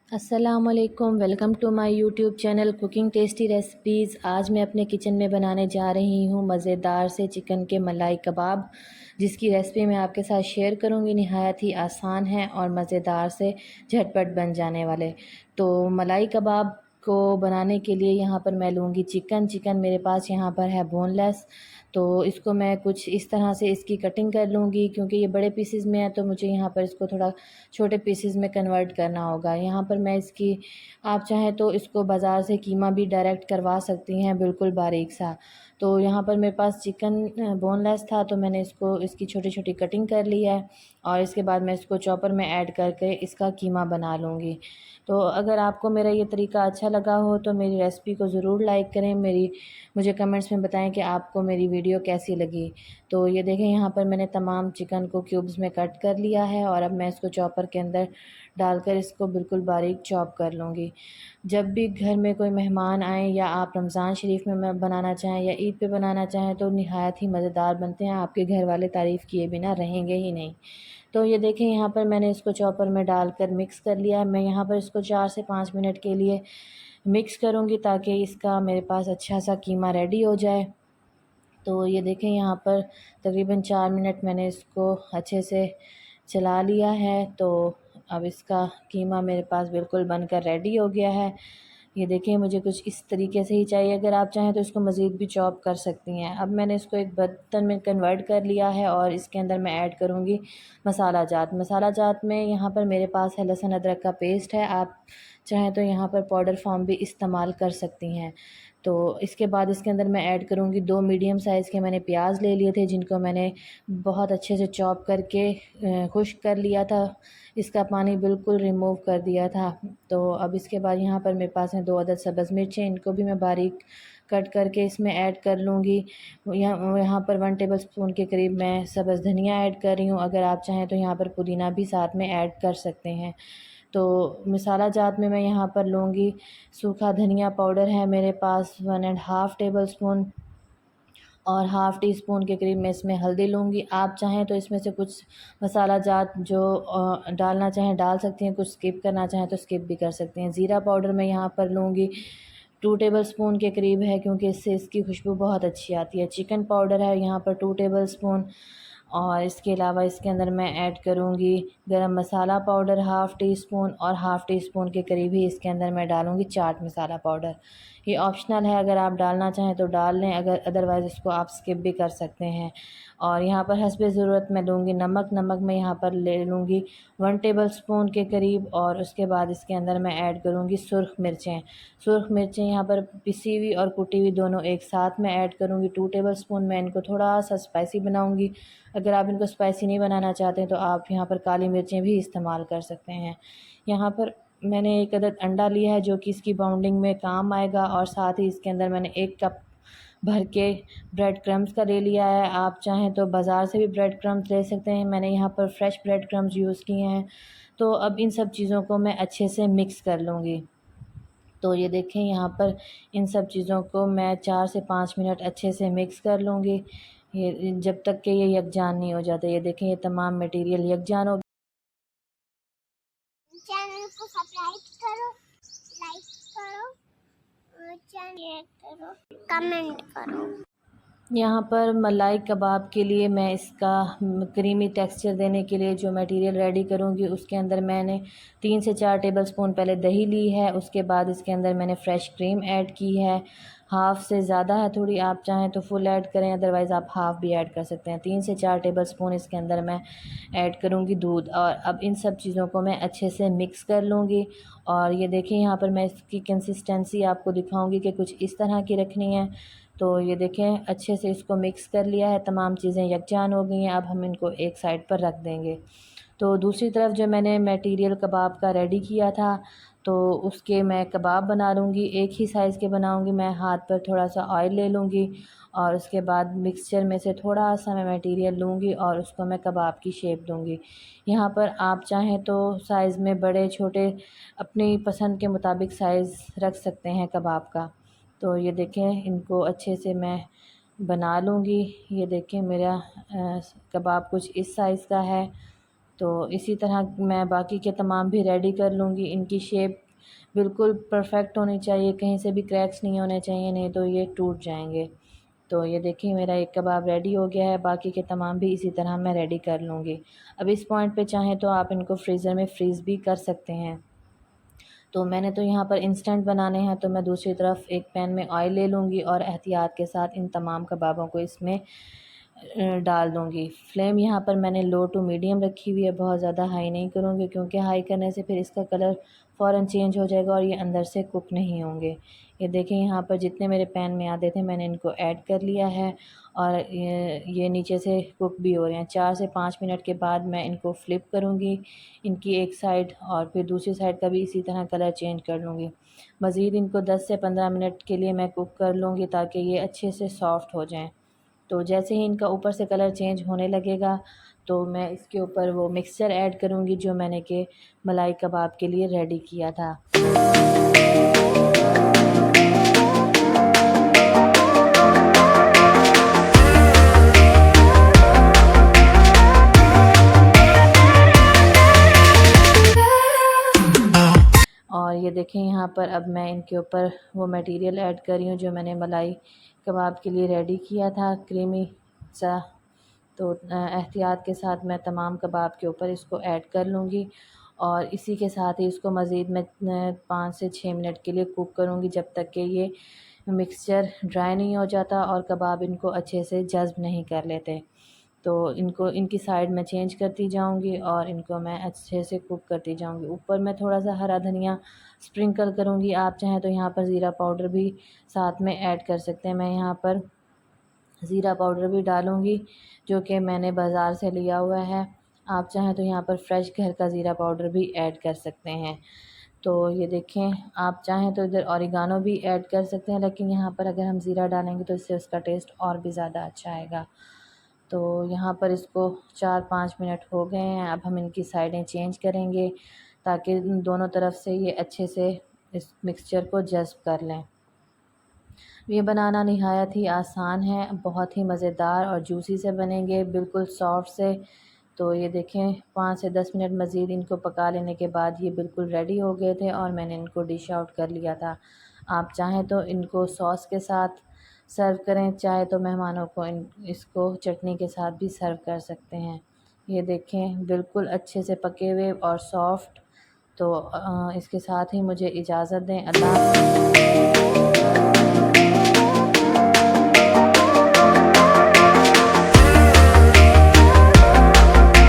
अस्सलामुअलैकुम, welcome to my YouTube channel cooking tasty recipes. आज मैं अपने किचन में बनाने जा रही हूँ मज़ेदार से चिकन के मलाई कबाब, जिसकी रेसिपी मैं आपके साथ शेयर करूँगी। नहायत ही आसान है और मज़ेदार से झटपट बन जाने वाले। तो मलाई कबाब को बनाने के लिए यहाँ पर मैं लूँगी चिकन मेरे पास यहाँ पर है बोनलेस। तो इसको मैं कुछ इस तरह से इसकी कटिंग कर लूँगी, क्योंकि ये बड़े पीसेस में है तो मुझे यहाँ पर इसको थोड़ा छोटे पीसेस में कन्वर्ट करना होगा। यहाँ पर मैं इसकी, आप चाहें तो इसको बाज़ार से कीमा भी डायरेक्ट करवा सकती हैं, बिल्कुल बारीक सा। तो यहाँ पर मेरे पास चिकन बोनलेस था, तो मैंने इसको इसकी छोटी छोटी कटिंग कर ली है और इसके बाद मैं इसको चॉपर में ऐड करके इसका कीमा बना लूँगी। तो अगर आपको मेरा ये तरीका अच्छा लगा हो तो मेरी रेसिपी को ज़रूर लाइक करें। मुझे कमेंट्स में बताएं कि आपको मेरी वीडियो कैसी लगी। तो ये देखें, यहाँ पर मैंने तमाम चिकन को क्यूब्स में कट कर लिया है और अब मैं इसको चॉपर के अंदर डालकर इसको बिल्कुल बारीक चॉप कर लूँगी। जब भी घर में कोई मेहमान आए या आप रमज़ान शरीफ में बनाना चाहें या ईद पे बनाना चाहें तो नहायत ही मज़ेदार बनते हैं। आपके घर वाले तारीफ़ किए बिना रहेंगे ही नहीं। तो ये देखें, यहाँ पर मैंने इसको चॉपर में डालकर मिक्स कर लिया है। मैं यहाँ पर इसको 4 से 5 मिनट के लिए मिक्स करूँगी ताकि इसका मेरे पास अच्छा सा कीमा रेडी हो जाए। तो ये देखें, यहाँ पर तकरीबन 4 मिनट मैंने इसको अच्छे से चला लिया है। तो अब इसका कीमा मेरे पास बिल्कुल बनकर रेडी हो गया है। ये देखें, मुझे कुछ इस तरीके से ही चाहिए। अगर आप चाहें तो इसको मज़ीद भी चॉप कर सकती हैं। अब मैंने इसको एक बर्तन में कन्वर्ट कर लिया है और इसके अंदर मैं ऐड करूँगी मसाला जात में यहाँ पर मेरे पास है लहसुन अदरक का पेस्ट है। आप चाहें तो यहाँ पर पाउडर फॉर्म भी इस्तेमाल कर सकती हैं। तो इसके बाद इसके अंदर मैं ऐड करूँगी 2 मीडियम साइज़ के मैंने प्याज ले लिए थे, जिनको मैंने बहुत अच्छे से चॉप करके खुश्क कर लिया था। इसका पानी बिल्कुल रिमूव कर दिया था। तो अब इसके बाद यहाँ पर मेरे पास हैं 2 अदद सब्ज़ मिर्चें, इनको भी मैं बारीक कट करके इसमें ऐड कर लूँगी। यहाँ पर 1 टेबल स्पून के करीब मैं सब्ज़ धनिया ऐड कर रही हूँ। अगर आप चाहें तो यहाँ पर पुदीना भी साथ में ऐड कर सकते हैं। तो मसाला जात में मैं यहाँ पर लूँगी, सूखा धनिया पाउडर है मेरे पास 1 एंड हाफ़ टेबल स्पून और हाफ़ टी स्पून के करीब मैं इसमें हल्दी लूँगी। आप चाहें तो इसमें से कुछ मसाला जात जो डालना चाहें डाल सकती हैं, कुछ स्किप करना चाहें तो स्किप भी कर सकती हैं। ज़ीरा पाउडर मैं यहाँ पर लूँगी 2 टेबल स्पून के करीब है, क्योंकि इससे इसकी खुशबू बहुत अच्छी आती है। चिकन पाउडर है यहाँ पर 2 टेबल स्पून और इसके अलावा इसके अंदर मैं ऐड करूँगी गरम मसाला पाउडर हाफ़ टी स्पून और हाफ़ टी स्पून के करीब ही इसके अंदर मैं डालूँगी चाट मसाला पाउडर। ये ऑप्शनल है, अगर आप डालना चाहें तो डाल लें, अगर अदरवाइज़ इसको आप स्किप भी कर सकते हैं। और यहाँ पर हस्बे ज़रूरत मैं लूँगी नमक मैं यहाँ पर ले लूँगी 1 टेबल स्पून के करीब और उसके बाद इसके अंदर मैं ऐड करूँगी सुर्ख मिर्चें यहाँ पर पिसी हुई और कुटी हुई दोनों एक साथ में ऐड करूँगी 2 टेबल स्पून। मैं इनको थोड़ा सा स्पाइसी बनाऊँगी। अगर आप इनको स्पाइसी नहीं बनाना चाहते हैं तो आप यहाँ पर काली मिर्चें भी इस्तेमाल कर सकते हैं। यहाँ पर मैंने 1 अदद अंडा लिया है जो कि इसकी बाउंडिंग में काम आएगा और साथ ही इसके अंदर मैंने 1 कप भर के ब्रेड क्रम्स का ले लिया है। आप चाहें तो बाज़ार से भी ब्रेड क्रम्स ले सकते हैं, मैंने यहाँ पर फ्रेश ब्रेड क्रम्स यूज़ किए हैं। तो अब इन सब चीज़ों को मैं अच्छे से मिक्स कर लूँगी। तो ये देखें, यहाँ पर इन सब चीज़ों को मैं 4 से 5 मिनट अच्छे से मिक्स कर लूँगी, ये जब तक कि ये यकजान नहीं हो जाते। ये देखें, ये तमाम मटेरियल यकजान हो। चैनल को सब्सक्राइब करो, लाइक करो और शेयर करो, कमेंट करो। यहाँ पर मलाई कबाब के लिए मैं इसका क्रीमी टेक्सचर देने के लिए जो मटेरियल रेडी करूँगी उसके अंदर मैंने 3 से 4 टेबल स्पून पहले दही ली है। उसके बाद इसके अंदर मैंने फ़्रेश क्रीम ऐड की है, हाफ़ से ज़्यादा है थोड़ी, आप चाहें तो फुल ऐड करें, अदरवाइज़ आप हाफ़ भी ऐड कर सकते हैं। 3 से 4 टेबल स्पून इसके अंदर मैं ऐड करूँगी दूध और अब इन सब चीज़ों को मैं अच्छे से मिक्स कर लूँगी। और ये देखिए, यहाँ पर मैं इसकी कंसिस्टेंसी आपको दिखाऊँगी कि कुछ इस तरह की रखनी है। तो ये देखें, अच्छे से इसको मिक्स कर लिया है, तमाम चीज़ें यकजान हो गई हैं। अब हम इनको एक साइड पर रख देंगे। तो दूसरी तरफ जो मैंने मटेरियल कबाब का रेडी किया था तो उसके मैं कबाब बना लूँगी, एक ही साइज़ के बनाऊँगी। मैं हाथ पर थोड़ा सा ऑयल ले लूँगी और उसके बाद मिक्सचर में से थोड़ा सा मैं मटेरियल लूँगी और उसको मैं कबाब की शेप दूँगी। यहाँ पर आप चाहें तो साइज़ में बड़े छोटे अपनी पसंद के मुताबिक साइज़ रख सकते हैं कबाब का। तो ये देखें, इनको अच्छे से मैं बना लूँगी। ये देखें, मेरा कबाब कुछ इस साइज़ का है। तो इसी तरह मैं बाकी के तमाम भी रेडी कर लूँगी। इनकी शेप बिल्कुल परफेक्ट होनी चाहिए, कहीं से भी क्रैक्स नहीं होने चाहिए, नहीं तो ये टूट जाएंगे। तो ये देखिए मेरा एक कबाब रेडी हो गया है, बाकी के तमाम भी इसी तरह मैं रेडी कर लूँगी। अब इस पॉइंट पे चाहें तो आप इनको फ्रीज़र में फ्रीज़ भी कर सकते हैं। तो मैंने तो यहाँ पर इंस्टेंट बनाने हैं, तो मैं दूसरी तरफ एक पैन में ऑयल ले लूँगी और एहतियात के साथ इन तमाम कबाबों को इसमें डाल दूँगी। फ्लेम यहाँ पर मैंने लो टू मीडियम रखी हुई है, बहुत ज़्यादा हाई नहीं करूँगी क्योंकि हाई करने से फिर इसका कलर फ़ौरन चेंज हो जाएगा और ये अंदर से कुक नहीं होंगे। ये देखें यहाँ पर जितने मेरे पैन में आते थे मैंने इनको ऐड कर लिया है और ये नीचे से कुक भी हो रहे हैं। 4 से 5 मिनट के बाद मैं इनको फ्लिप करूँगी, इनकी एक साइड, और फिर दूसरी साइड का भी इसी तरह कलर चेंज कर लूँगी। मज़ीद इनको 10 से 15 मिनट के लिए मैं कुक कर लूँगी ताकि ये अच्छे से सॉफ़्ट हो जाएँ। तो जैसे ही इनका ऊपर से कलर चेंज होने लगेगा तो मैं इसके ऊपर वो मिक्सचर ऐड करूँगी जो मैंने के मलाई कबाब के लिए रेडी किया था। और ये देखें यहाँ पर अब मैं इनके ऊपर वो मटेरियल ऐड कर रही हूँ जो मैंने मलाई कबाब के लिए रेडी किया था, क्रीमी सा। तो एहतियात के साथ मैं तमाम कबाब के ऊपर इसको ऐड कर लूँगी और इसी के साथ ही इसको मज़ीद मैं 5 से 6 मिनट के लिए कुक करूँगी जब तक कि ये मिक्सचर ड्राई नहीं हो जाता और कबाब इनको अच्छे से जज़्ब नहीं कर लेते। तो इनको इनकी साइड में चेंज करती जाऊंगी और इनको मैं अच्छे से कुक करती जाऊंगी। ऊपर मैं थोड़ा सा हरा धनिया स्प्रिंकल करूंगी, आप चाहें तो यहाँ पर ज़ीरा पाउडर भी साथ में ऐड कर सकते हैं। मैं यहाँ पर ज़ीरा पाउडर भी डालूंगी जो कि मैंने बाज़ार से लिया हुआ है। आप चाहें तो यहाँ पर फ्रेश घर का ज़ीरा पाउडर भी ऐड कर सकते हैं। तो ये देखें, आप चाहें तो इधर ऑरिगानो भी ऐड कर सकते हैं, लेकिन यहाँ पर अगर हम ज़ीरा डालेंगे तो इससे उसका टेस्ट और भी ज़्यादा अच्छा आएगा। तो यहाँ पर इसको 4-5 मिनट हो गए हैं। अब हम इनकी साइडें चेंज करेंगे ताकि दोनों तरफ से ये अच्छे से इस मिक्सचर को जज़्ब कर लें। ये बनाना निहायत ही आसान है, बहुत ही मज़ेदार और जूसी से बनेंगे, बिल्कुल सॉफ्ट से। तो ये देखें 5 से 10 मिनट मज़ीद इनको पका लेने के बाद ये बिल्कुल रेडी हो गए थे और मैंने इनको डिश आउट कर लिया था। आप चाहें तो इनको सॉस के साथ सर्व करें, चाहे तो मेहमानों को इसको चटनी के साथ भी सर्व कर सकते हैं। ये देखें बिल्कुल अच्छे से पके हुए और सॉफ्ट। तो इसके साथ ही मुझे इजाज़त दें। अल्लाह।